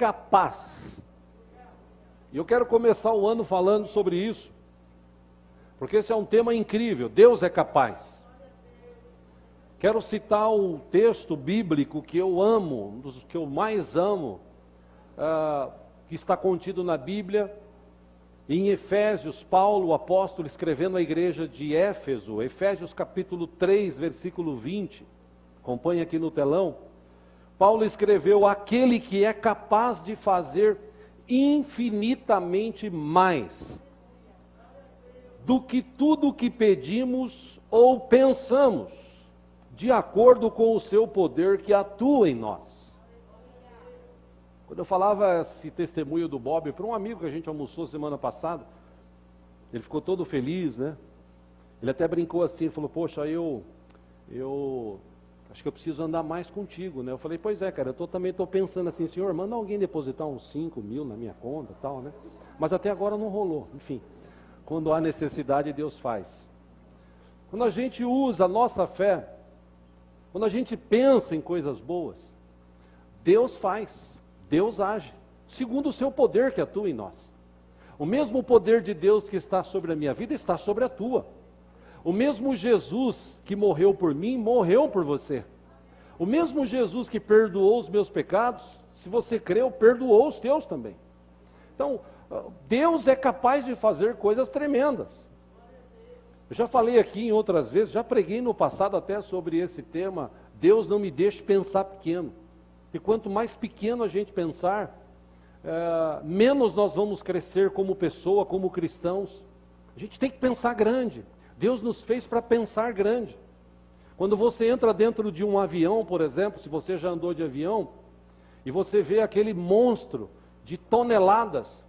capaz. E eu quero começar o ano falando sobre isso, porque esse é um tema incrível. Deus é capaz. Quero citar o texto bíblico que eu amo, um dos que eu mais amo, que está contido na Bíblia, em Efésios. Paulo, o apóstolo, escrevendo à igreja de Éfeso, Efésios capítulo 3, versículo 20, acompanhe aqui no telão. Paulo escreveu: aquele que é capaz de fazer infinitamente mais do que tudo o que pedimos ou pensamos, de acordo com o seu poder que atua em nós. Quando eu falava esse testemunho do Bob para um amigo que a gente almoçou semana passada, ele ficou todo feliz, né? Ele até brincou assim, falou: poxa, eu acho que eu preciso andar mais contigo, né? Eu falei: pois é, cara, eu também estou pensando assim, Senhor, manda alguém depositar uns 5 mil na minha conta e tal, né? Mas até agora não rolou. Enfim, quando há necessidade, Deus faz. Quando a gente usa a nossa fé, quando a gente pensa em coisas boas, Deus faz. Deus age, segundo o seu poder que atua em nós. O mesmo poder de Deus que está sobre a minha vida, está sobre a tua. O mesmo Jesus que morreu por mim, morreu por você. O mesmo Jesus que perdoou os meus pecados, se você creu, perdoou os teus também. Então, Deus é capaz de fazer coisas tremendas. Eu já falei aqui em outras vezes, já preguei no passado até sobre esse tema: Deus não me deixe pensar pequeno. E quanto mais pequeno a gente pensar, menos nós vamos crescer como pessoa, como cristãos. A gente tem que pensar grande. Deus nos fez para pensar grande. Quando você entra dentro de um avião, por exemplo, se você já andou de avião, e você vê aquele monstro de toneladas,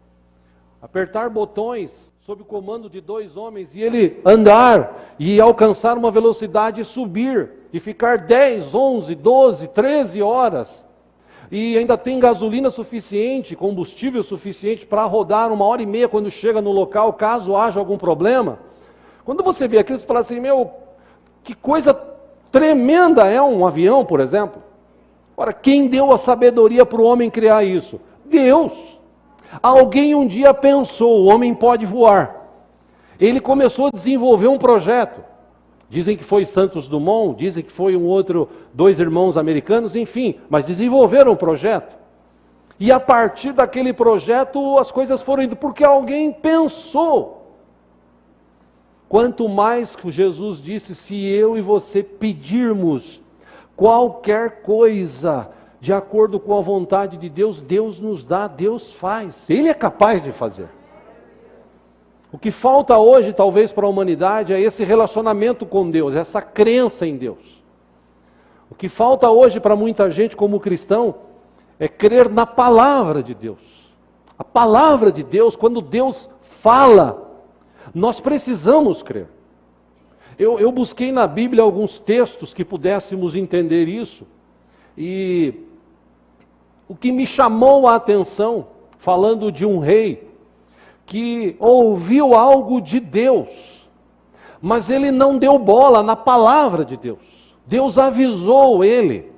apertar botões sob o comando de 2 homens, e ele andar e alcançar uma velocidade e subir, e ficar 10, 11, 12, 13 horas, e ainda tem gasolina suficiente, combustível suficiente para rodar 1h30 quando chega no local, caso haja algum problema. Quando você vê aquilo, você fala assim: meu, que coisa tremenda é um avião, por exemplo. Ora, quem deu a sabedoria para o homem criar isso? Deus. Alguém um dia pensou: o homem pode voar. Ele começou a desenvolver um projeto. Dizem que foi Santos Dumont, dizem que foi 2 irmãos americanos, enfim, mas desenvolveram um projeto. E a partir daquele projeto as coisas foram indo, porque alguém pensou. Quanto mais que Jesus disse: se eu e você pedirmos qualquer coisa de acordo com a vontade de Deus, Deus nos dá, Deus faz. Ele é capaz de fazer. O que falta hoje, talvez, para a humanidade é esse relacionamento com Deus, essa crença em Deus. O que falta hoje para muita gente como cristão é crer na palavra de Deus. A palavra de Deus, quando Deus fala, nós precisamos crer. Eu busquei na Bíblia alguns textos que pudéssemos entender isso, e o que me chamou a atenção, falando de um rei que ouviu algo de Deus, mas ele não deu bola na palavra de Deus. Deus avisou ele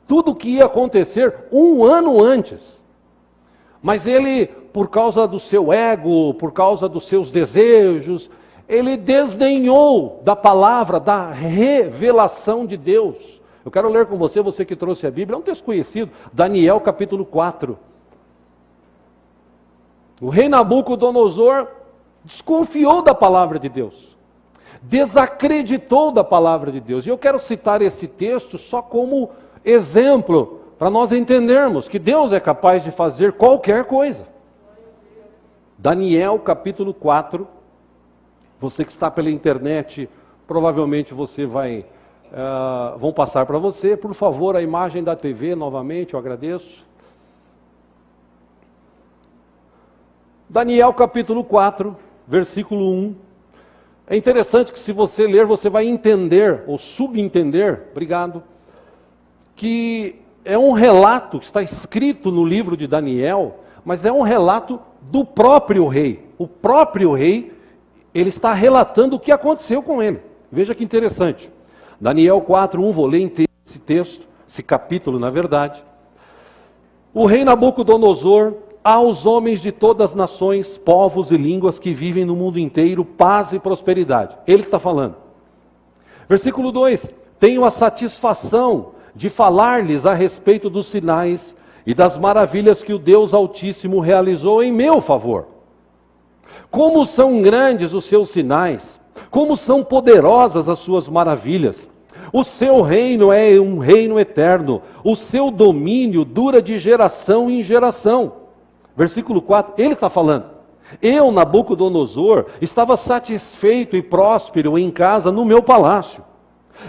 tudo o que ia acontecer 1 ano antes, mas ele, por causa do seu ego, por causa dos seus desejos, ele desdenhou da palavra, da revelação de Deus. Eu quero ler com você, você que trouxe a Bíblia, é um texto conhecido, Daniel capítulo 4. O rei Nabucodonosor desconfiou da palavra de Deus, desacreditou da palavra de Deus. E eu quero citar esse texto só como exemplo, para nós entendermos que Deus é capaz de fazer qualquer coisa. Daniel capítulo 4, você que está pela internet, provavelmente você vão passar para você, por favor, a imagem da TV novamente, eu agradeço. Daniel capítulo 4, versículo 1. É interessante que se você ler, você vai entender, ou subentender, obrigado, que é um relato que está escrito no livro de Daniel, mas é um relato do próprio rei. O próprio rei, ele está relatando o que aconteceu com ele. Veja que interessante. Daniel 4, 1, vou ler inteiro esse texto, esse capítulo na verdade. O rei Nabucodonosor, aos homens de todas as nações, povos e línguas que vivem no mundo inteiro, paz e prosperidade. Ele está falando. Versículo 2: tenho a satisfação de falar-lhes a respeito dos sinais e das maravilhas que o Deus Altíssimo realizou em meu favor. Como são grandes os seus sinais, como são poderosas as suas maravilhas. O seu reino é um reino eterno, o seu domínio dura de geração em geração. Versículo 4, ele está falando. Eu, Nabucodonosor, estava satisfeito e próspero em casa no meu palácio.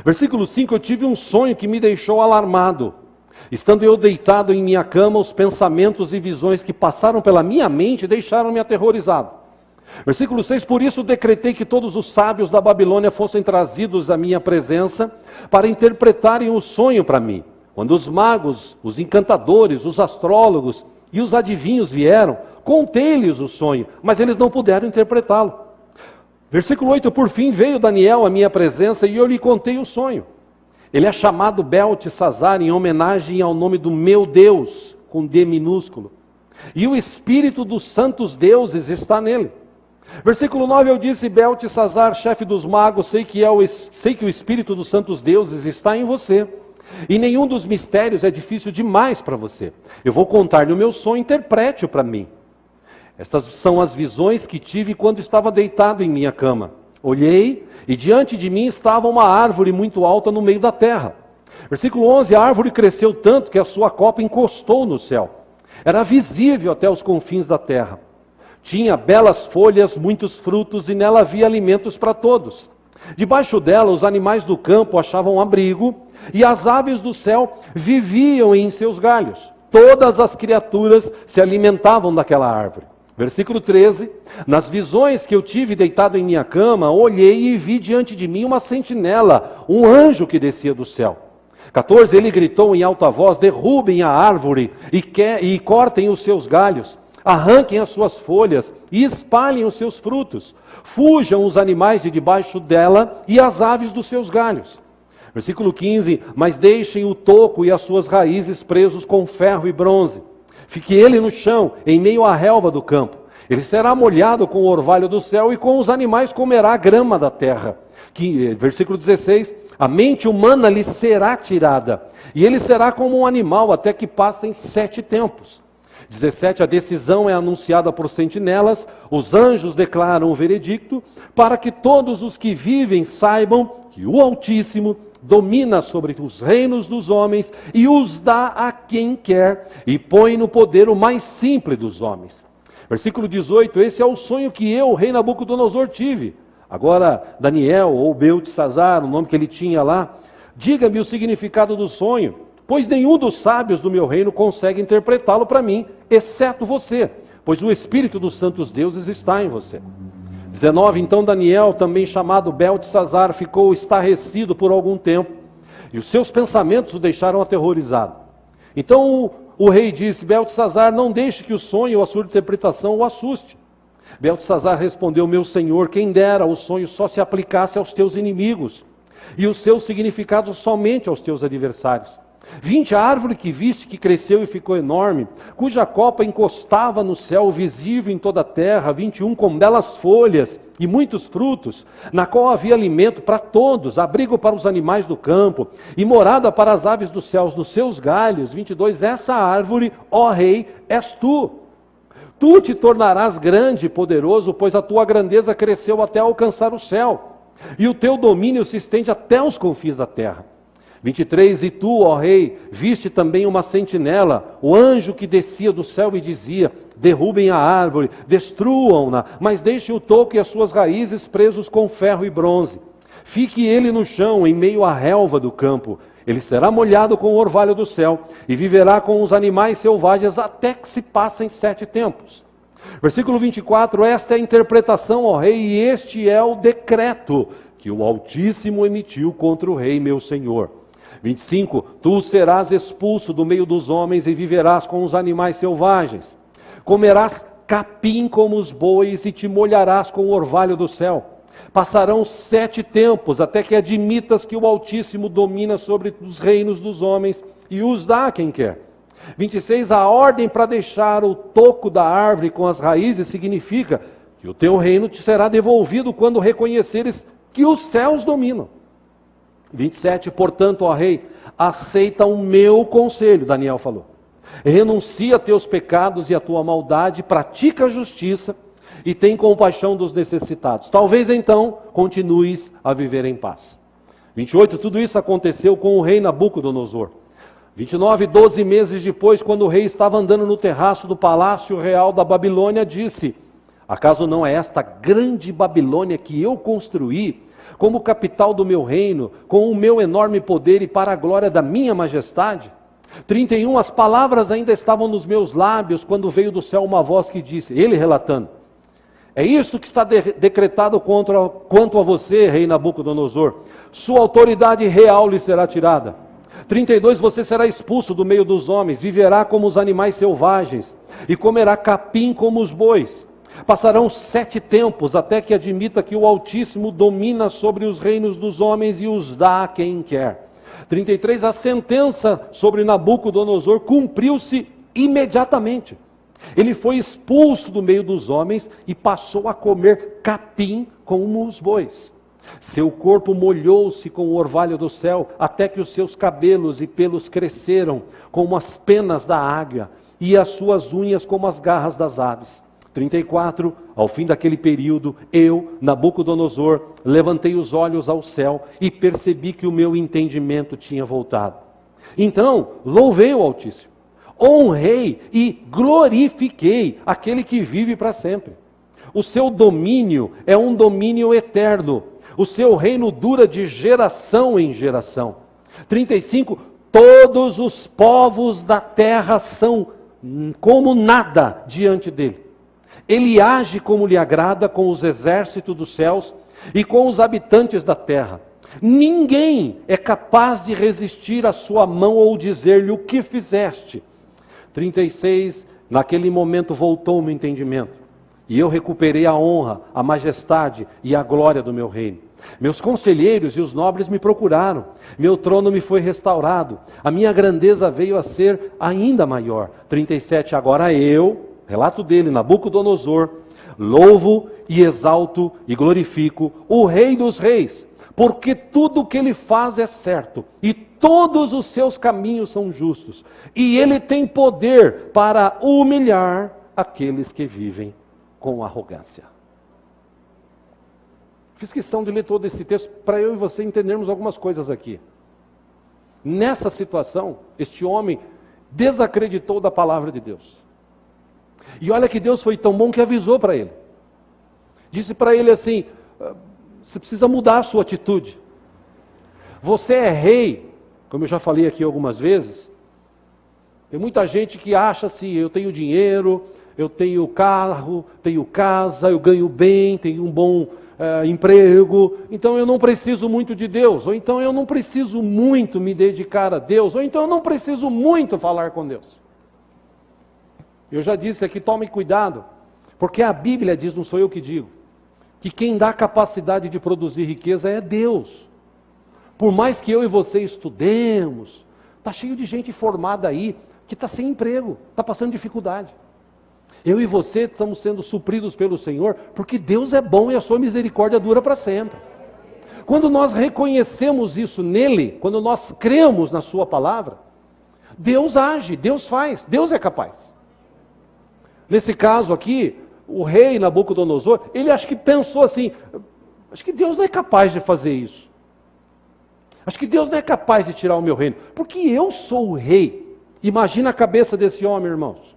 Versículo 5, eu tive um sonho que me deixou alarmado. Estando eu deitado em minha cama, os pensamentos e visões que passaram pela minha mente deixaram-me aterrorizado. Versículo 6, por isso decretei que todos os sábios da Babilônia fossem trazidos à minha presença para interpretarem o sonho para mim. Quando os magos, os encantadores, os astrólogos e os adivinhos vieram, contei-lhes o sonho, mas eles não puderam interpretá-lo. Versículo 8, por fim veio Daniel à minha presença e eu lhe contei o sonho. Ele é chamado Beltesazar em homenagem ao nome do meu Deus, com D minúsculo. E o Espírito dos santos deuses está nele. Versículo 9, eu disse, Beltesazar, chefe dos magos, sei que o Espírito dos santos deuses está em você. E nenhum dos mistérios é difícil demais para você. Eu vou contar-lhe o meu sonho, interprete-o para mim. Estas são as visões que tive quando estava deitado em minha cama. Olhei e diante de mim estava uma árvore muito alta no meio da terra. Versículo 11, a árvore cresceu tanto que a sua copa encostou no céu. Era visível até os confins da terra. Tinha belas folhas, muitos frutos e nela havia alimentos para todos. Debaixo dela os animais do campo achavam abrigo e as aves do céu viviam em seus galhos. Todas as criaturas se alimentavam daquela árvore. Versículo 13, nas visões que eu tive deitado em minha cama, olhei e vi diante de mim uma sentinela, um anjo que descia do céu. 14, ele gritou em alta voz, derrubem a árvore e cortem os seus galhos, arranquem as suas folhas e espalhem os seus frutos. Fujam os animais de debaixo dela e as aves dos seus galhos. Versículo 15, mas deixem o toco e as suas raízes presos com ferro e bronze. Fique ele no chão, em meio à relva do campo. Ele será molhado com o orvalho do céu e com os animais comerá a grama da terra. Versículo 16, a mente humana lhe será tirada, e ele será como um animal até que passem 7 tempos. 17, a decisão é anunciada por sentinelas, os anjos declaram o veredicto, para que todos os que vivem saibam que o Altíssimo domina sobre os reinos dos homens e os dá a quem quer, e põe no poder o mais simples dos homens. Versículo 18, esse é o sonho que eu, rei Nabucodonosor, tive. Agora, Daniel, ou Beltesazar, o nome que ele tinha lá, diga-me o significado do sonho, pois nenhum dos sábios do meu reino consegue interpretá-lo para mim, exceto você, pois o Espírito dos santos deuses está em você. 19, então Daniel, também chamado Beltesazar, ficou estarrecido por algum tempo, e os seus pensamentos o deixaram aterrorizado. Então o rei disse, Beltesazar, não deixe que o sonho ou a sua interpretação o assuste. Beltesazar respondeu, meu senhor, quem dera o sonho só se aplicasse aos teus inimigos, e os seus significados somente aos teus adversários. 20, a árvore que viste que cresceu e ficou enorme, cuja copa encostava no céu, visível em toda a terra. 21, com belas folhas e muitos frutos, na qual havia alimento para todos, abrigo para os animais do campo, e morada para as aves dos céus nos seus galhos. 22, essa árvore, ó rei, és tu. Tu te tornarás grande e poderoso, pois a tua grandeza cresceu até alcançar o céu, e o teu domínio se estende até os confins da terra. 23, e tu, ó rei, viste também uma sentinela, o anjo que descia do céu e dizia, derrubem a árvore, destruam-na, mas deixem o toco e as suas raízes presos com ferro e bronze. Fique ele no chão, em meio à relva do campo. Ele será molhado com o orvalho do céu, e viverá com os animais selvagens até que se passem 7 tempos. Versículo 24, esta é a interpretação, ó rei, e este é o decreto que o Altíssimo emitiu contra o rei, meu senhor. 25, tu serás expulso do meio dos homens e viverás com os animais selvagens. Comerás capim como os bois e te molharás com o orvalho do céu. Passarão 7 tempos até que admitas que o Altíssimo domina sobre os reinos dos homens e os dá a quem quer. 26, a ordem para deixar o toco da árvore com as raízes significa que o teu reino te será devolvido quando reconheceres que os céus dominam. 27, portanto, ó rei, aceita o meu conselho, Daniel falou. Renuncia a teus pecados e a tua maldade, pratica a justiça e tem compaixão dos necessitados. Talvez então continues a viver em paz. 28, tudo isso aconteceu com o rei Nabucodonosor. 29, 12 meses depois, quando o rei estava andando no terraço do palácio real da Babilônia, disse: acaso não é esta grande Babilônia que eu construí, como capital do meu reino, com o meu enorme poder e para a glória da minha majestade? 31, as palavras ainda estavam nos meus lábios, quando veio do céu uma voz que disse, ele relatando: é isto que está decretado quanto a você, rei Nabucodonosor, sua autoridade real lhe será tirada. 32, você será expulso do meio dos homens, viverá como os animais selvagens, e comerá capim como os bois. Passarão 7 tempos, até que admita que o Altíssimo domina sobre os reinos dos homens e os dá a quem quer. 33, a sentença sobre Nabucodonosor cumpriu-se imediatamente. Ele foi expulso do meio dos homens e passou a comer capim como os bois. Seu corpo molhou-se com o orvalho do céu, até que os seus cabelos e pelos cresceram como as penas da águia, e as suas unhas como as garras das aves. 34, ao fim daquele período, eu, Nabucodonosor, levantei os olhos ao céu e percebi que o meu entendimento tinha voltado. Então, louvei o Altíssimo, honrei e glorifiquei aquele que vive para sempre. O seu domínio é um domínio eterno. O seu reino dura de geração em geração. 35, todos os povos da terra são como nada diante dele. Ele age como lhe agrada com os exércitos dos céus e com os habitantes da terra. Ninguém é capaz de resistir à sua mão ou dizer-lhe o que fizeste. 36, naquele momento voltou-me o entendimento, e eu recuperei a honra, a majestade e a glória do meu reino. Meus conselheiros e os nobres me procuraram, meu trono me foi restaurado, a minha grandeza veio a ser ainda maior. 37, agora eu, relato dele, Nabucodonosor, louvo e exalto e glorifico o Rei dos Reis, porque tudo o que ele faz é certo, e todos os seus caminhos são justos, e ele tem poder para humilhar aqueles que vivem com arrogância. Fiz questão de ler todo esse texto para eu e você entendermos algumas coisas aqui. Nessa situação, este homem desacreditou da palavra de Deus. E olha que Deus foi tão bom que avisou para ele. Disse para ele assim, você precisa mudar a sua atitude. Você é rei, como eu já falei aqui algumas vezes. Tem muita gente que acha assim, eu tenho dinheiro, eu tenho carro, tenho casa, eu ganho bem, tenho um bom emprego, então eu não preciso muito de Deus, ou então eu não preciso muito me dedicar a Deus, ou então eu não preciso muito falar com Deus. Eu já disse aqui, tome cuidado, porque a Bíblia diz, não sou eu que digo, que quem dá capacidade de produzir riqueza é Deus. Por mais que eu e você estudemos, está cheio de gente formada aí, que está sem emprego, está passando dificuldade. Eu e você estamos sendo supridos pelo Senhor, porque Deus é bom e a sua misericórdia dura para sempre. Quando nós reconhecemos isso nele, quando nós cremos na sua palavra, Deus age, Deus faz, Deus é capaz. Nesse caso aqui, o rei Nabucodonosor, ele acho que pensou assim, acho que Deus não é capaz de fazer isso. Acho que Deus não é capaz de tirar o meu reino, porque eu sou o rei. Imagina a cabeça desse homem, irmãos.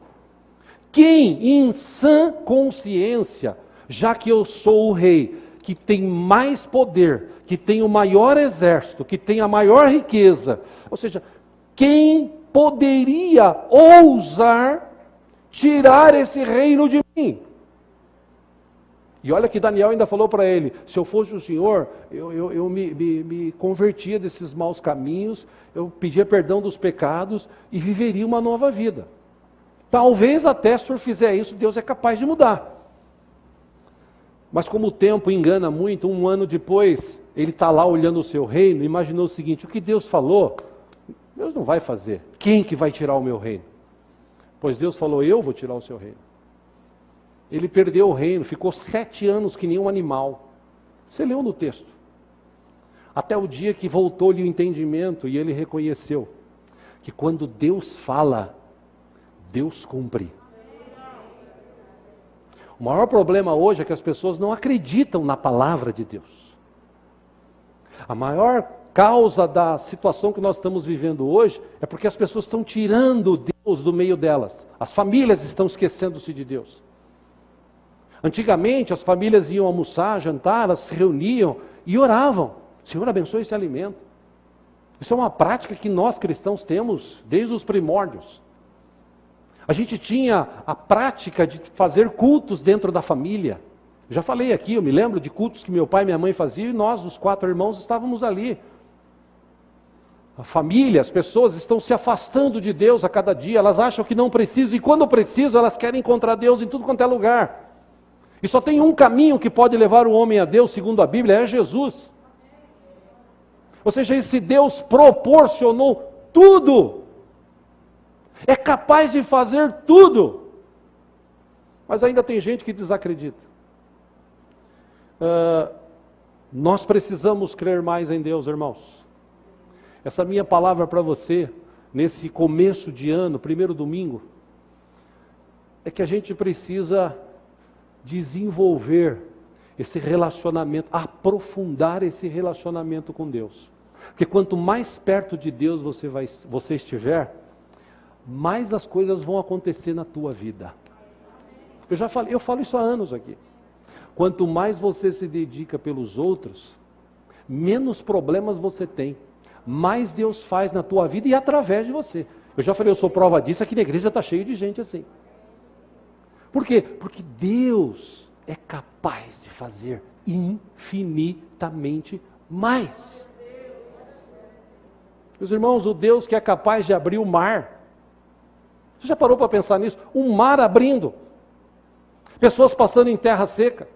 Quem em sã consciência, já que eu sou o rei, que tem mais poder, que tem o maior exército, que tem a maior riqueza, ou seja, quem poderia ousar tirar esse reino de mim? E olha que Daniel ainda falou para ele, se eu fosse o Senhor, eu me convertia desses maus caminhos, eu pedia perdão dos pecados e viveria uma nova vida. Talvez até se o senhor fizer isso, Deus é capaz de mudar. Mas como o tempo engana muito, um ano depois, ele está lá olhando o seu reino, imaginou o seguinte, o que Deus falou, Deus não vai fazer. Quem que vai tirar o meu reino? Pois Deus falou, eu vou tirar o seu reino. Ele perdeu o reino, ficou 7 anos que nem um animal. Você leu no texto. Até o dia que voltou-lhe o entendimento e ele reconheceu que quando Deus fala, Deus cumpre. O maior problema hoje é que as pessoas não acreditam na palavra de Deus. A maior causa da situação que nós estamos vivendo hoje é porque as pessoas estão tirando Deus do meio delas. As famílias estão esquecendo-se de Deus. Antigamente as famílias iam almoçar, jantar, elas se reuniam e oravam. Senhor, abençoe esse alimento. Isso é uma prática que nós cristãos temos desde os primórdios. A gente tinha a prática de fazer cultos dentro da família. Já falei aqui, eu me lembro de cultos que meu pai e minha mãe faziam e nós, os 4 irmãos, estávamos ali. A família, as pessoas estão se afastando de Deus a cada dia, elas acham que não precisam e quando precisam elas querem encontrar Deus em tudo quanto é lugar. E só tem um caminho que pode levar o homem a Deus, segundo a Bíblia, é Jesus. Ou seja, esse Deus proporcionou tudo. É capaz de fazer tudo. Mas ainda tem gente que desacredita. Nós precisamos crer mais em Deus, irmãos. Essa minha palavra para você, nesse começo de ano, primeiro domingo, é que a gente precisa desenvolver esse relacionamento, aprofundar esse relacionamento com Deus. Porque quanto mais perto de Deus você estiver, mais as coisas vão acontecer na tua vida. Eu falo isso há anos aqui. Quanto mais você se dedica pelos outros, menos problemas você tem. Mais Deus faz na tua vida e através de você. Eu já falei, eu sou prova disso, aqui na igreja está cheio de gente assim. Por quê? Porque Deus é capaz de fazer infinitamente mais. Meus irmãos, o Deus que é capaz de abrir o mar. Você já parou para pensar nisso? Um mar abrindo. Pessoas passando em terra seca.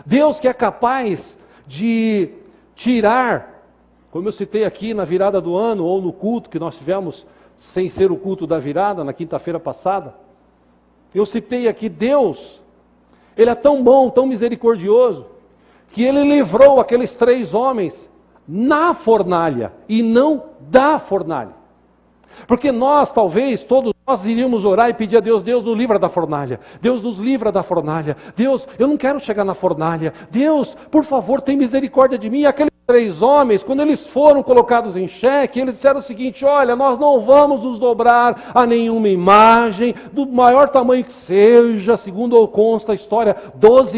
Deus que é capaz de tirar, como eu citei aqui na virada do ano, ou no culto que nós tivemos, sem ser o culto da virada, na quinta-feira passada. Eu citei aqui Deus, Ele é tão bom, tão misericordioso, que Ele livrou aqueles 3 homens na fornalha e não da fornalha. Porque nós, talvez, todos nós iríamos orar e pedir a Deus, Deus nos livra da fornalha, Deus nos livra da fornalha, Deus, eu não quero chegar na fornalha, Deus, por favor, tem misericórdia de mim. E aqueles 3 homens, quando eles foram colocados em xeque, eles disseram o seguinte, olha, nós não vamos nos dobrar a nenhuma imagem, do maior tamanho que seja, segundo consta a história,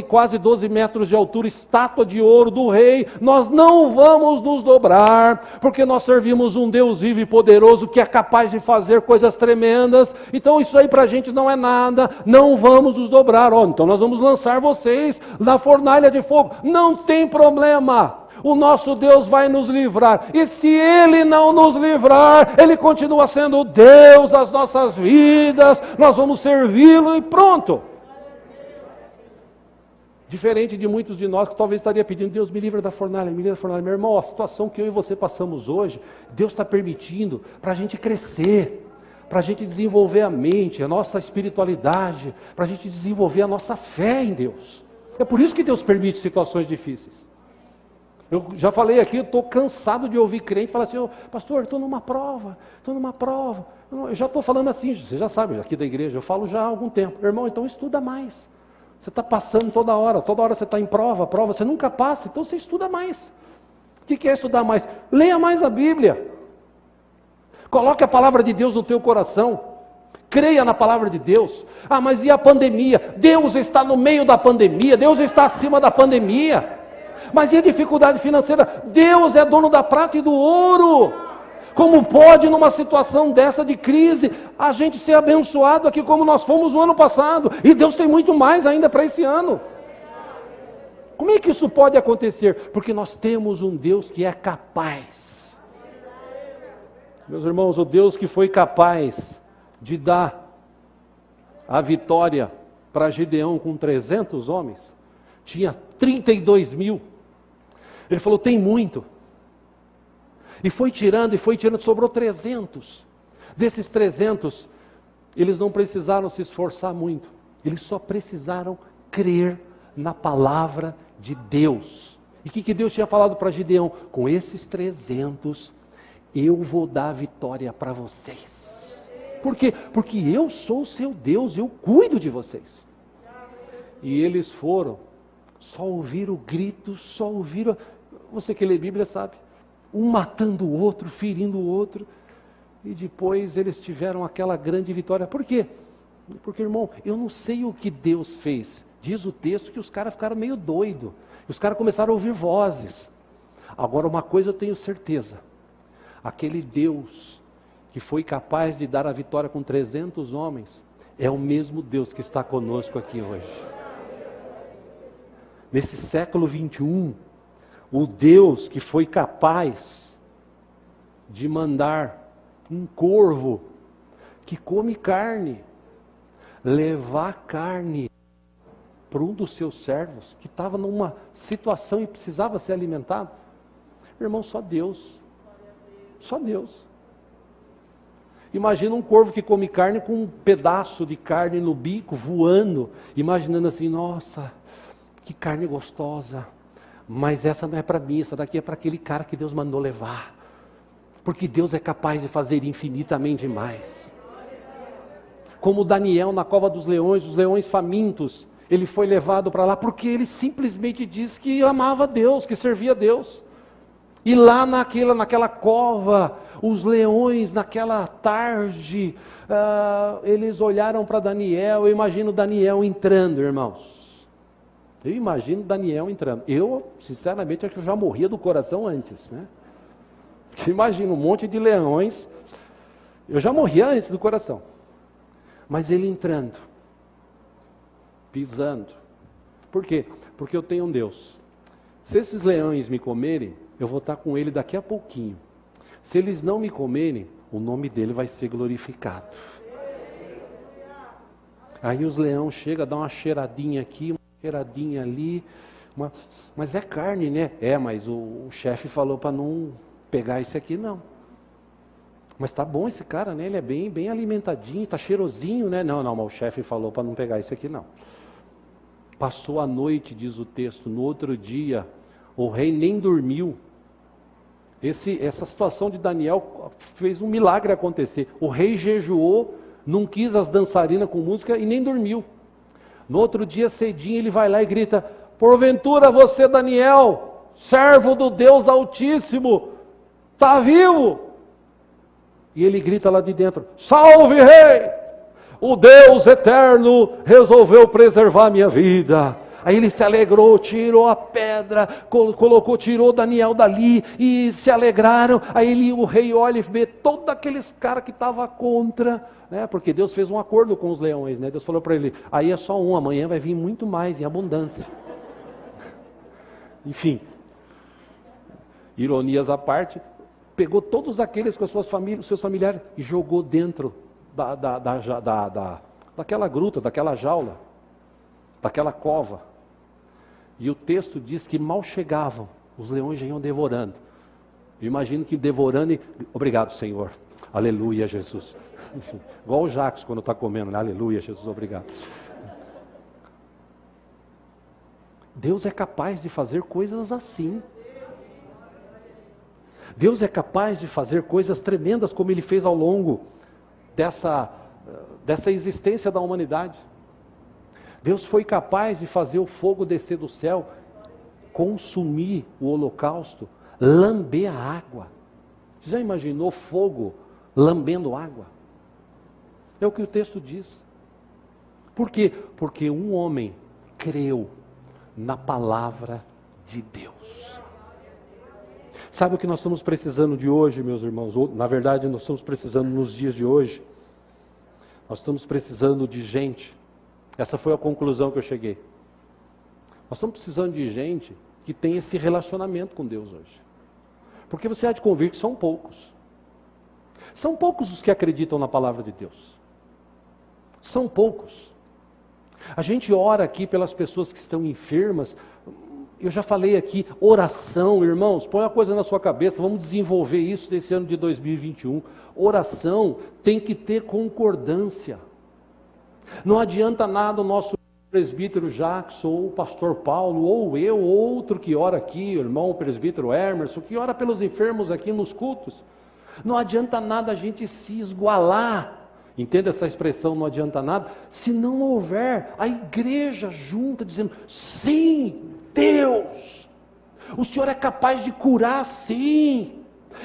quase 12 metros de altura, estátua de ouro do rei, nós não vamos nos dobrar, porque nós servimos um Deus vivo e poderoso, que é capaz de fazer coisas tremendas, então isso aí para a gente não é nada, não vamos nos dobrar. Então nós vamos lançar vocês na fornalha de fogo, não tem problema. O nosso Deus vai nos livrar. E se Ele não nos livrar, Ele continua sendo o Deus das nossas vidas. Nós vamos servi-lo e pronto. Diferente de muitos de nós que talvez estaria pedindo, Deus me livra da fornalha, me livra da fornalha. Meu irmão, a situação que eu e você passamos hoje, Deus está permitindo para a gente crescer, para a gente desenvolver a mente, a nossa espiritualidade, para a gente desenvolver a nossa fé em Deus. É por isso que Deus permite situações difíceis. Eu já falei aqui, eu estou cansado de ouvir crente falar assim, pastor, estou numa prova. Eu já estou falando assim, você já sabe, aqui da igreja, eu falo já há algum tempo. Irmão, então estuda mais. Você está passando toda hora você está em prova, você nunca passa, então você estuda mais. O que é estudar mais? Leia mais a Bíblia. Coloque a palavra de Deus no teu coração. Creia na palavra de Deus. Mas e a pandemia? Deus está no meio da pandemia, Deus está acima da pandemia. Mas e a dificuldade financeira? Deus é dono da prata e do ouro. Como pode, numa situação dessa de crise, a gente ser abençoado aqui como nós fomos no ano passado? E Deus tem muito mais ainda para esse ano. Como é que isso pode acontecer? Porque nós temos um Deus que é capaz. Meus irmãos, o Deus que foi capaz de dar a vitória para Gideão com 300 homens, tinha 32 mil. Ele falou, tem muito. E foi tirando, sobrou 300. Desses 300, Eles não precisaram se esforçar muito. Eles só precisaram crer na palavra de Deus. E o que Deus tinha falado para Gideão? Com esses 300, eu vou dar a vitória para vocês. Por quê? Porque eu sou o seu Deus, eu cuido de vocês. E eles foram, só ouviram gritos, só ouviram... Você que lê Bíblia sabe. Um matando o outro, ferindo o outro. E depois eles tiveram aquela grande vitória. Por quê? Porque, irmão, eu não sei o que Deus fez. Diz o texto que os caras ficaram meio doidos. Os caras começaram a ouvir vozes. Agora, uma coisa eu tenho certeza. Aquele Deus que foi capaz de dar a vitória com 300 homens, é o mesmo Deus que está conosco aqui hoje. Nesse século 21, o Deus que foi capaz de mandar um corvo que come carne, levar carne para um dos seus servos, que estava numa situação e precisava ser alimentado. Irmão, só Deus. Só Deus. Imagina um corvo que come carne com um pedaço de carne no bico, voando, imaginando assim, nossa, que carne gostosa. Mas essa não é para mim, essa daqui é para aquele cara que Deus mandou levar. Porque Deus é capaz de fazer infinitamente mais. Como Daniel na cova dos leões, os leões famintos, ele foi levado para lá porque ele simplesmente disse que amava Deus, que servia a Deus. E lá naquela cova, os leões naquela tarde, eles olharam para Daniel. Eu imagino Daniel entrando, irmãos. Eu imagino Daniel entrando. Eu, sinceramente, acho que eu já morria do coração antes, né? Porque imagina um monte de leões, eu já morria antes do coração. Mas ele entrando, pisando. Por quê? Porque eu tenho um Deus. Se esses leões me comerem, eu vou estar com ele daqui a pouquinho. Se eles não me comerem, o nome dele vai ser glorificado. Aí os leões chegam, dão uma cheiradinha aqui, uma cheiradinha ali. Mas é carne, né? Mas o chefe falou para não pegar esse aqui, não. Mas tá bom esse cara, né? Ele é bem alimentadinho, tá cheirosinho, né? Não, mas o chefe falou para não pegar esse aqui, não. Passou a noite, diz o texto, no outro dia, o rei nem dormiu. Essa situação de Daniel fez um milagre acontecer. O rei jejuou, não quis as dançarinas com música e nem dormiu. No outro dia cedinho ele vai lá e grita, porventura você, Daniel, servo do Deus Altíssimo, está vivo? E ele grita lá de dentro, salve rei, o Deus eterno resolveu preservar minha vida. Aí ele se alegrou, tirou a pedra, tirou Daniel dali e se alegraram. Aí o rei olha e vê todos aqueles caras que estavam contra, né? Porque Deus fez um acordo com os leões, né? Deus falou para ele, aí é só um, amanhã vai vir muito mais em abundância. Enfim, ironias à parte, pegou todos aqueles com as suas famílias, seus familiares e jogou dentro daquela gruta, daquela jaula, daquela cova. E o texto diz que mal chegavam, os leões já iam devorando. Eu imagino que devorando e... Obrigado, Senhor. Aleluia, Jesus. Enfim, igual o Jacques quando está comendo, né? Aleluia, Jesus, obrigado. Deus é capaz de fazer coisas assim. Deus é capaz de fazer coisas tremendas como Ele fez ao longo dessa existência da humanidade. Deus foi capaz de fazer o fogo descer do céu, consumir o holocausto, lamber a água. Você já imaginou fogo lambendo água? É o que o texto diz. Por quê? Porque um homem creu na palavra de Deus. Sabe o que nós estamos precisando de hoje, meus irmãos? Ou, na verdade, nós estamos precisando nos dias de hoje. Nós estamos precisando de gente. Essa foi a conclusão que eu cheguei. Nós estamos precisando de gente que tem esse relacionamento com Deus hoje. Porque você há de convir que são poucos. São poucos os que acreditam na palavra de Deus. São poucos. A gente ora aqui pelas pessoas que estão enfermas. Eu já falei aqui, oração, irmãos, põe uma coisa na sua cabeça, vamos desenvolver isso nesse ano de 2021. Oração tem que ter concordância. Não adianta nada o nosso presbítero Jackson, ou o pastor Paulo, ou eu, ou outro que ora aqui, o irmão o presbítero Emerson, que ora pelos enfermos aqui nos cultos. Não adianta nada a gente se esgualar, entenda essa expressão, não adianta nada, se não houver a igreja junta dizendo, sim, Deus, o Senhor é capaz de curar, sim,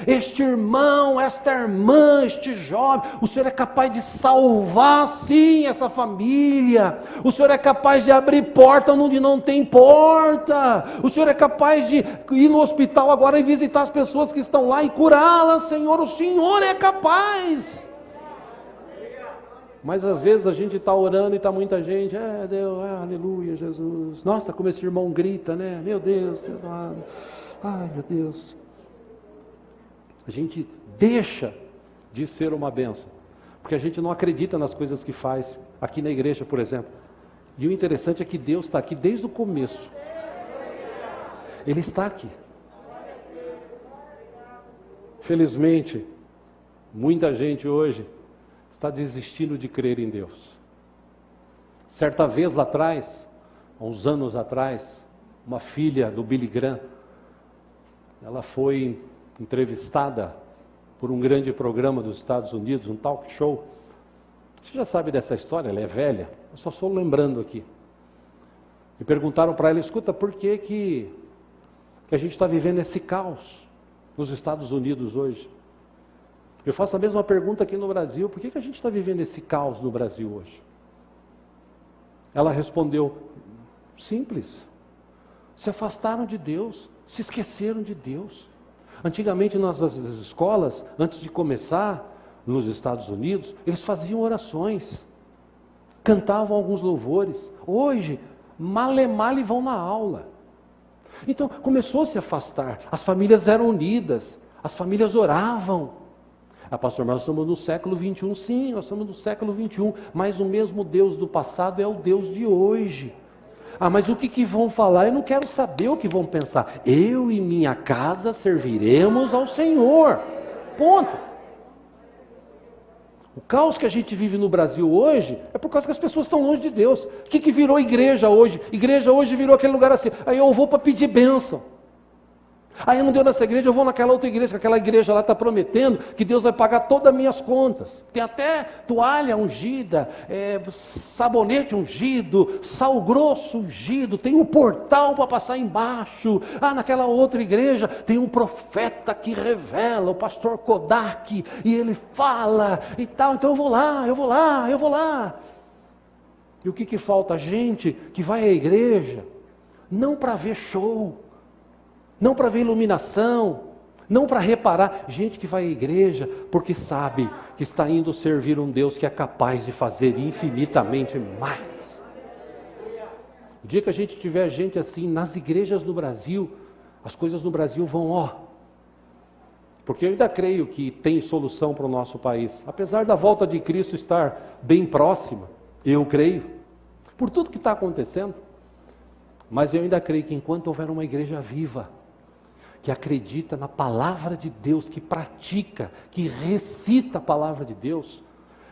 este irmão, esta irmã, este jovem, o Senhor é capaz de salvar, sim, essa família, o Senhor é capaz de abrir porta onde não tem porta, o Senhor é capaz de ir no hospital agora e visitar as pessoas que estão lá e curá-las, Senhor, o Senhor é capaz. Mas às vezes a gente está orando e está muita gente, Deus, aleluia, Jesus, nossa, como esse irmão grita, né, meu Deus, ai meu Deus. A gente deixa de ser uma bênção, porque a gente não acredita nas coisas que faz, aqui na igreja, por exemplo. E o interessante é que Deus está aqui desde o começo. Ele está aqui. Felizmente, muita gente hoje está desistindo de crer em Deus. Certa vez lá atrás, há uns anos atrás, uma filha do Billy Graham, ela foi entrevistada por um grande programa dos Estados Unidos, um talk show. Você já sabe dessa história, ela é velha, eu só estou lembrando aqui. E perguntaram para ela, escuta, por que a gente está vivendo esse caos nos Estados Unidos hoje? Eu faço a mesma pergunta aqui no Brasil, por que a gente está vivendo esse caos no Brasil hoje? Ela respondeu, simples, se afastaram de Deus, se esqueceram de Deus. Antigamente nas escolas, antes de começar, nos Estados Unidos, eles faziam orações, cantavam alguns louvores. Hoje, male vão na aula. Então, começou a se afastar, as famílias eram unidas, as famílias oravam. Pastor, nós estamos no século 21, sim, nós estamos no século 21, mas o mesmo Deus do passado é o Deus de hoje. Mas o que vão falar? Eu não quero saber o que vão pensar. Eu e minha casa serviremos ao Senhor. Ponto. O caos que a gente vive no Brasil hoje é por causa que as pessoas estão longe de Deus. O que virou igreja hoje? Igreja hoje virou aquele lugar assim, aí eu vou para pedir bênção. Aí eu não deu nessa igreja, eu vou naquela outra igreja, que aquela igreja lá está prometendo que Deus vai pagar todas as minhas contas. Tem até toalha ungida, sabonete ungido, sal grosso ungido, tem um portal para passar embaixo. Naquela outra igreja tem um profeta que revela, o pastor Kodak, e ele fala e tal, então eu vou lá. E o que falta? Gente que vai à igreja, não para ver show, não para ver iluminação, não para reparar, gente que vai à igreja porque sabe que está indo servir um Deus que é capaz de fazer infinitamente mais. O dia que a gente tiver gente assim nas igrejas do Brasil, as coisas no Brasil vão, porque eu ainda creio que tem solução para o nosso país, apesar da volta de Cristo estar bem próxima, eu creio, por tudo que está acontecendo, mas eu ainda creio que enquanto houver uma igreja viva, que acredita na palavra de Deus, que pratica, que recita a palavra de Deus,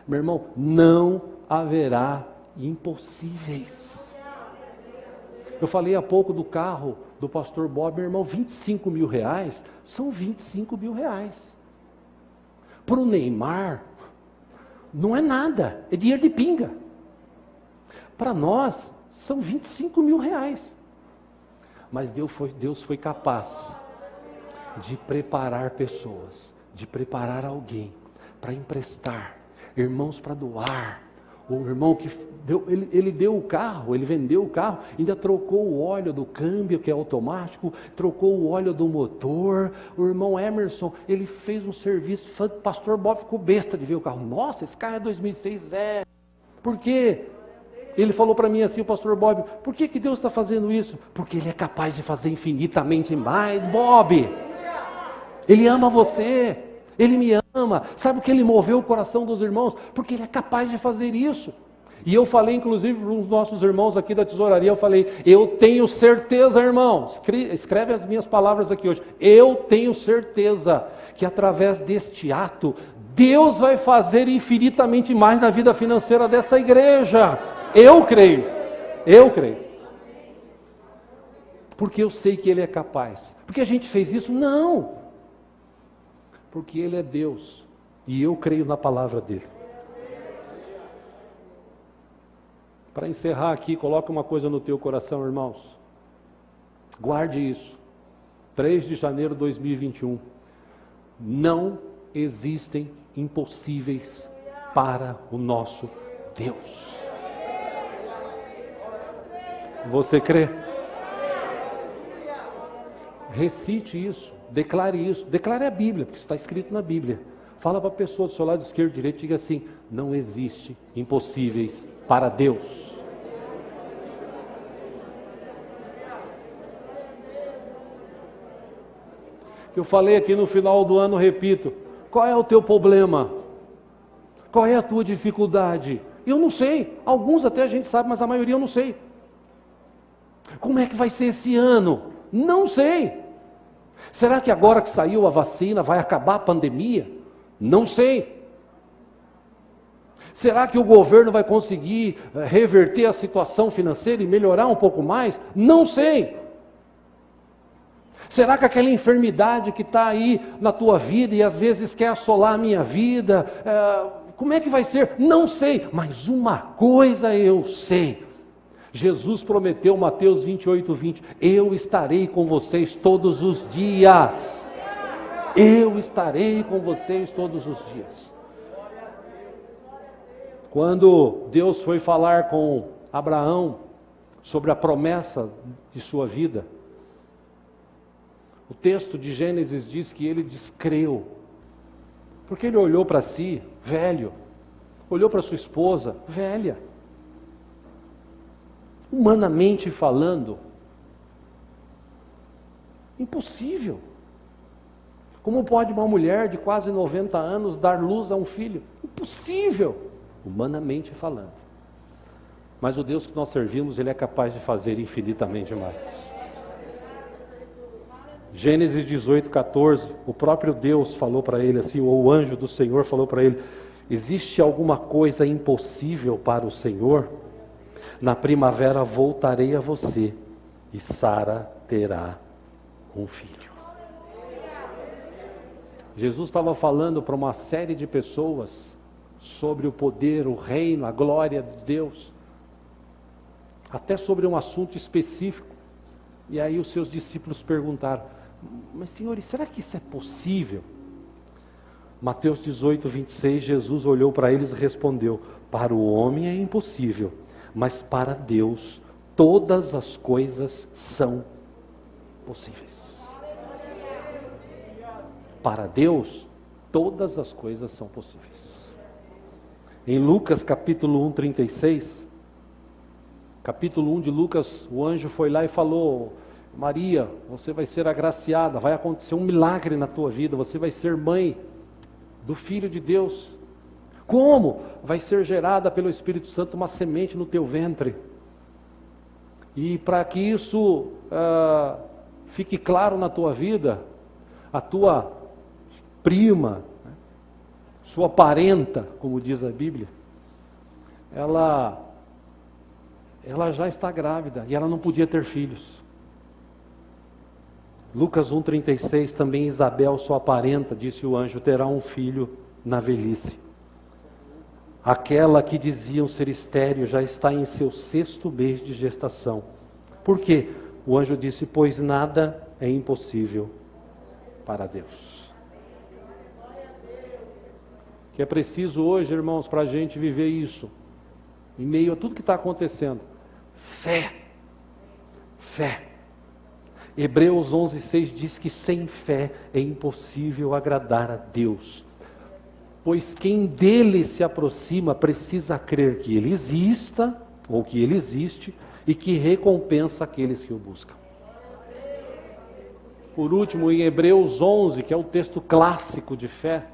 meu irmão, não haverá impossíveis. Eu falei há pouco do carro do pastor Bob, meu irmão, 25 mil reais, são 25 mil reais. Para o Neymar, não é nada, é dinheiro de pinga. Para nós, são 25 mil reais. Mas Deus foi capaz de preparar pessoas, de preparar alguém para emprestar, irmãos para doar. O irmão que ele deu o carro, ele vendeu o carro, ainda trocou o óleo do câmbio, que é automático, trocou o óleo do motor. O irmão Emerson, ele fez um serviço, o pastor Bob ficou besta de ver o carro. Nossa, esse carro é 2006, Por quê? Ele falou para mim assim, o pastor Bob, por que Deus está fazendo isso? Porque Ele é capaz de fazer infinitamente mais, Bob. Ele ama você, Ele me ama. Sabe o que Ele moveu o coração dos irmãos? Porque Ele é capaz de fazer isso. E eu falei, inclusive, para os nossos irmãos aqui da tesouraria, eu falei, eu tenho certeza, irmão, escreve as minhas palavras aqui hoje, eu tenho certeza que através deste ato, Deus vai fazer infinitamente mais na vida financeira dessa igreja. Eu creio. Porque eu sei que Ele é capaz. Porque a gente fez isso? Não. Porque Ele é Deus. E eu creio na palavra dEle. Para encerrar aqui, coloca uma coisa no teu coração, irmãos. Guarde isso. 3 de janeiro de 2021. Não existem impossíveis para o nosso Deus. Você crê? Recite isso, declare a Bíblia, porque está escrito na Bíblia. Fala para a pessoa do seu lado esquerdo, direito, diga assim: não existe impossíveis para Deus. Eu falei aqui no final do ano, repito, qual é o teu problema? Qual é a tua dificuldade? Eu não sei, alguns até a gente sabe, mas a maioria eu não sei. Como é que vai ser esse ano? Não sei. Será que agora que saiu a vacina vai acabar a pandemia? Não sei. Será que o governo vai conseguir reverter a situação financeira e melhorar um pouco mais? Não sei. Será que aquela enfermidade que está aí na tua vida e às vezes quer assolar a minha vida, como é que vai ser? Não sei, mas uma coisa eu sei. Jesus prometeu, Mateus 28:20, eu estarei com vocês todos os dias. Eu estarei com vocês todos os dias. Quando Deus foi falar com Abraão sobre a promessa de sua vida, o texto de Gênesis diz que ele descreu, porque ele olhou para si, velho, olhou para sua esposa, velha. Humanamente falando, impossível. Como pode uma mulher de quase 90 anos dar luz a um filho? Impossível, humanamente falando. Mas o Deus que nós servimos, Ele é capaz de fazer infinitamente mais. Gênesis 18:14, o próprio Deus falou para ele assim, ou o anjo do Senhor falou para ele: existe alguma coisa impossível para o Senhor? Na primavera voltarei a você e Sara terá um filho. Jesus estava falando para uma série de pessoas sobre o poder, o reino, a glória de Deus, até sobre um assunto específico. E aí os seus discípulos perguntaram: mas senhores, será que isso é possível? Mateus 18:26, Jesus olhou para eles e respondeu: para o homem é impossível, mas para Deus todas as coisas são possíveis. Para Deus todas as coisas são possíveis. Em Lucas capítulo 1:36, capítulo 1 de Lucas, o anjo foi lá e falou: Maria, você vai ser agraciada, vai acontecer um milagre na tua vida, você vai ser mãe do Filho de Deus. Como? Vai ser gerada pelo Espírito Santo uma semente no teu ventre. E para que isso fique claro na tua vida, a tua prima, sua parenta, como diz a Bíblia, ela já está grávida e ela não podia ter filhos. Lucas 1:36, também Isabel, sua parenta, disse o anjo, terá um filho na velhice. Aquela que diziam ser estéril já está em seu 6º mês de gestação. Por quê? O anjo disse: pois nada é impossível para Deus. Que é preciso hoje, irmãos, para a gente viver isso, em meio a tudo que está acontecendo: fé. Fé. Hebreus 11:6 diz que sem fé é impossível agradar a Deus. Pois quem dele se aproxima precisa crer que ele exista, ou que ele existe, e que recompensa aqueles que o buscam. Por último, em Hebreus 11, que é o texto clássico de fé,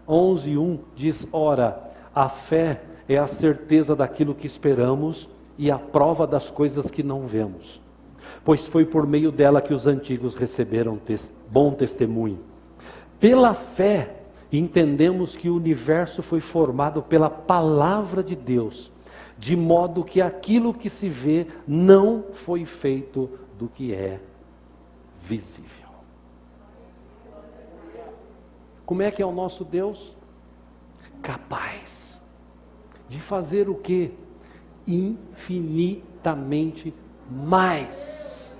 11:1, diz: ora, a fé é a certeza daquilo que esperamos e a prova das coisas que não vemos. Pois foi por meio dela que os antigos receberam bom testemunho. Pela fé, entendemos que o universo foi formado pela palavra de Deus, de modo que aquilo que se vê não foi feito do que é visível. Como é que é o nosso Deus? Capaz de fazer o quê? Infinitamente mais.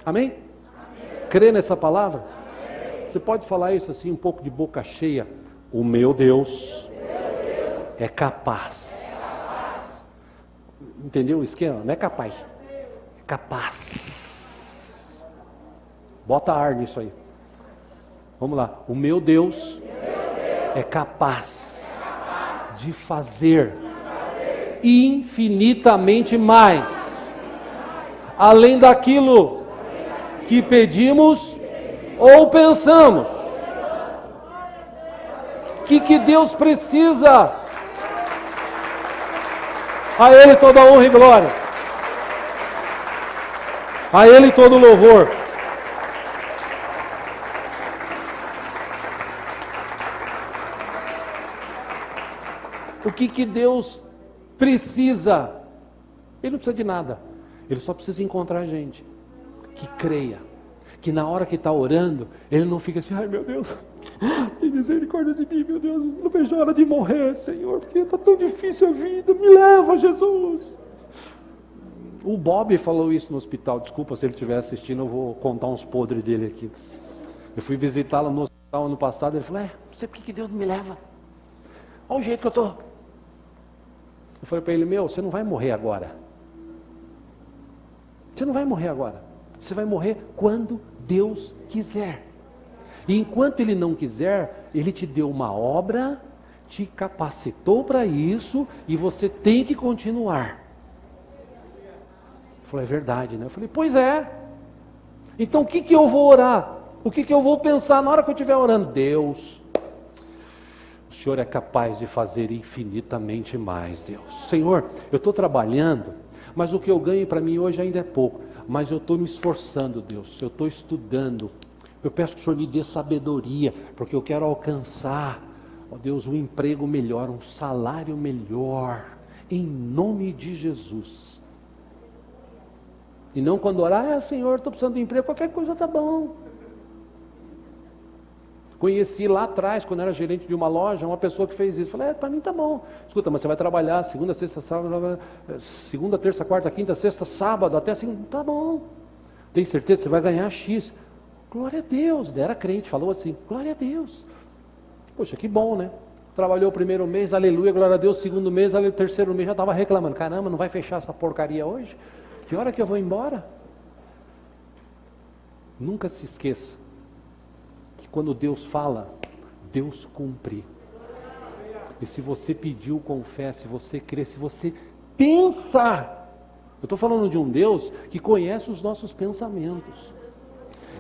Amém? Crê nessa palavra? Você pode falar isso assim um pouco de boca cheia. O meu Deus é capaz. Entendeu o esquema? Não é capaz. É capaz. Bota ar nisso aí. Vamos lá. O meu Deus é capaz de fazer infinitamente mais, além daquilo que pedimos ou pensamos. O que Deus precisa? A Ele toda honra e glória. A Ele todo louvor. O que Deus precisa? Ele não precisa de nada. Ele só precisa encontrar gente que creia, que na hora que está orando, ele não fica assim, ai meu Deus, tem misericórdia de mim, meu Deus, não vejo a hora de morrer, Senhor, porque está tão difícil a vida, me leva, Jesus. O Bob falou isso no hospital, desculpa se ele estiver assistindo, eu vou contar uns podres dele aqui. Eu fui visitá-lo no hospital ano passado, ele falou, não sei por que Deus não me leva, olha o jeito que eu estou. Eu falei para ele, você não vai morrer agora. Você não vai morrer agora. Você vai morrer quando Deus quiser. E enquanto Ele não quiser, Ele te deu uma obra, te capacitou para isso, e você tem que continuar. Ele falou, é verdade, né? Eu falei, pois é. Então o que eu vou orar? O que eu vou pensar na hora que eu estiver orando? Deus, o Senhor é capaz de fazer infinitamente mais, Deus. Senhor, eu estou trabalhando, mas o que eu ganho para mim hoje ainda é pouco. Mas eu estou me esforçando, Deus. Eu estou estudando. Eu peço que o Senhor me dê sabedoria, porque eu quero alcançar, ó Deus, um emprego melhor, um salário melhor, em nome de Jesus. E não quando orar, Senhor, estou precisando de emprego, qualquer coisa está bom. Conheci lá atrás, quando era gerente de uma loja, uma pessoa que fez isso. Falei, para mim tá bom. Escuta, mas você vai trabalhar segunda, sexta, sábado, segunda, terça, quarta, quinta, sexta, sábado, até segunda. Tá bom. Tem certeza que você vai ganhar X? Glória a Deus. Era crente, falou assim, glória a Deus. Poxa, que bom, né? Trabalhou o primeiro mês, aleluia, glória a Deus. Segundo mês, terceiro mês, já estava reclamando. Caramba, não vai fechar essa porcaria hoje? Que hora que eu vou embora? Nunca se esqueça. Quando Deus fala, Deus cumpre. E se você pediu, confesse, se você crê, se você pensa. Eu estou falando de um Deus que conhece os nossos pensamentos.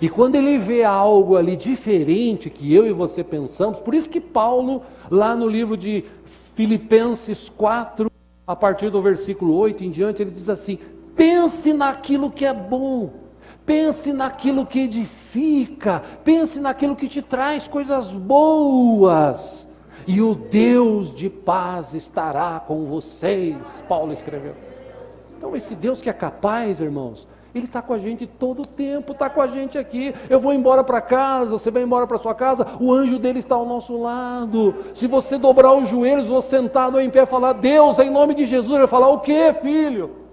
E quando Ele vê algo ali diferente que eu e você pensamos, por isso que Paulo, lá no livro de Filipenses 4, a partir do versículo 8 em diante, ele diz assim, pense naquilo que é bom. Pense naquilo que edifica, pense naquilo que te traz coisas boas, e o Deus de paz estará com vocês, Paulo escreveu. Então esse Deus que é capaz, irmãos, Ele está com a gente todo o tempo, está com a gente aqui. Eu vou embora para casa, você vai embora para sua casa, o anjo dele está ao nosso lado. Se você dobrar os joelhos, ou sentado ou em pé, falar, Deus, em nome de Jesus, Ele vai falar, o que, filho?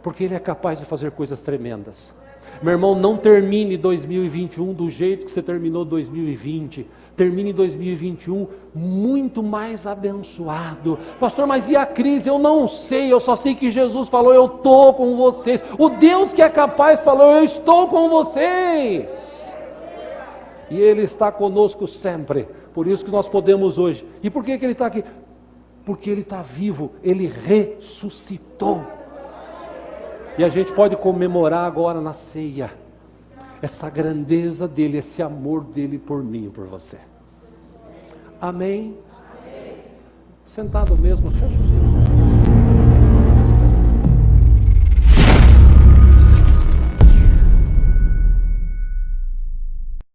Porque Ele é capaz de fazer coisas tremendas. Meu irmão, não termine 2021 do jeito que você terminou 2020. Termine 2021 muito mais abençoado. Pastor, mas e a crise? Eu não sei, eu só sei que Jesus falou, eu estou com vocês. O Deus que é capaz falou, eu estou com vocês. E Ele está conosco sempre. Por isso que nós podemos hoje. E por que Ele está aqui? Porque Ele está vivo, Ele ressuscitou. E a gente pode comemorar agora na ceia essa grandeza dele, esse amor dele por mim e por você. Amém? Sentado mesmo, fecha os olhos.